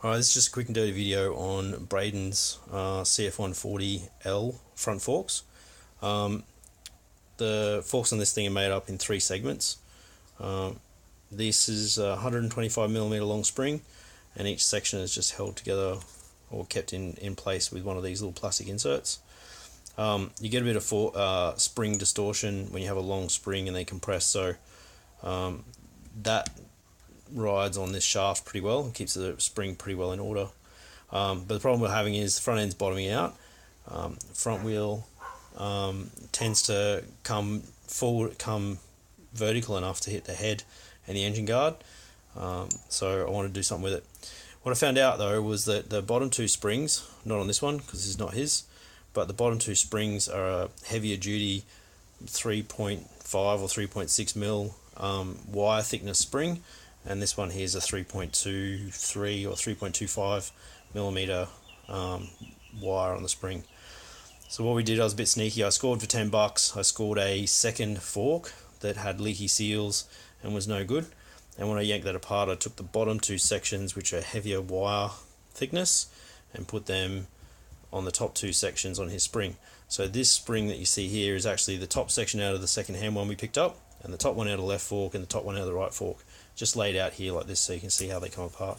Alright, this is just a quick and dirty video on Brayden's CF140L front forks. The forks on this thing are made up in 3 segments. This is a 125mm long spring, and each section is just held together or kept in place with one of these little plastic inserts. You get a bit of spring distortion when you have a long spring and they compress, so that rides on this shaft pretty well and keeps the spring pretty well in order. But the problem we're having is the front end's bottoming out. Front wheel tends to come vertical enough to hit the head and the engine guard, so I want to do something with it. What I found out though was that the bottom 2 springs, not on this one because this is not his, but the bottom 2 springs are a heavier duty 3.5 or 3.6 mil wire thickness spring, and this one here is a 3.23 or 3.25 millimeter wire on the spring. So what we did, I was a bit sneaky. I scored for $10. I scored a second fork that had leaky seals and was no good. And when I yanked that apart, I took the bottom 2 sections, which are heavier wire thickness, and put them on the top 2 sections on his spring. So this spring that you see here is actually the top section out of the second hand one we picked up, and the top one out of the left fork, and the top one out of the right fork, just laid out here like this so you can see how they come apart.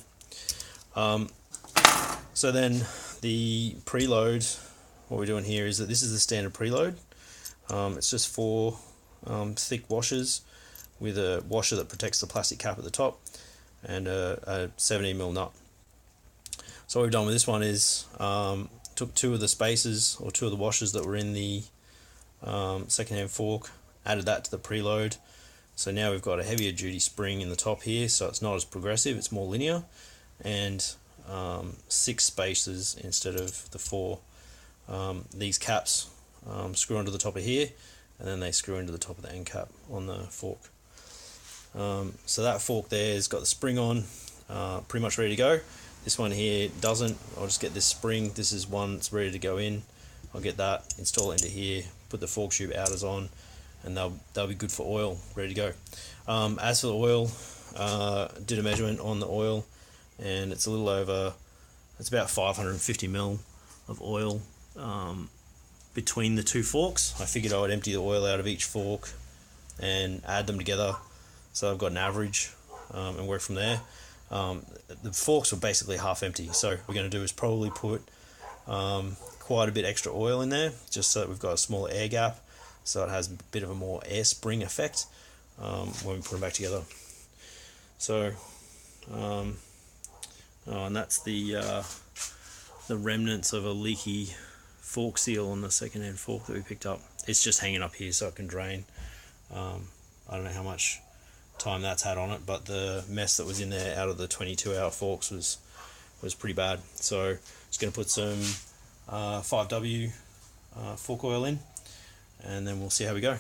So then the preload, what we're doing here is that this is the standard preload. It's just 4 thick washers with a washer that protects the plastic cap at the top, and a 17mm nut. So what we've done with this one is took 2 of the spacers, or 2 of the washers that were in the second-hand fork, added that to the preload. So now we've got a heavier duty spring in the top here, so it's not as progressive, it's more linear, and 6 spacers instead of the 4. These caps screw onto the top of here, and then they screw into the top of the end cap on the fork. So that fork there has got the spring on, pretty much ready to go. This one here doesn't. I'll just get this spring. This is one that's ready to go in. I'll get that, install it into here, put the fork tube outers on, and they'll be good for oil, ready to go. As for the oil, did a measurement on the oil, and it's a little over, it's about 550ml of oil between the 2 forks. I figured I would empty the oil out of each fork and add them together, so I've got an average and work from there. The forks are basically half empty, so what we're going to do is probably put quite a bit extra oil in there, just so that we've got a smaller air gap, so it has a bit of a more air spring effect when we put them back together. So and that's the remnants of a leaky fork seal on the second-hand fork that we picked up. It's just hanging up here so it can drain. I don't know how much time that's had on it, but the mess that was in there out of the 22-hour forks was pretty bad. So just going to put some 5W fork oil in, and then we'll see how we go.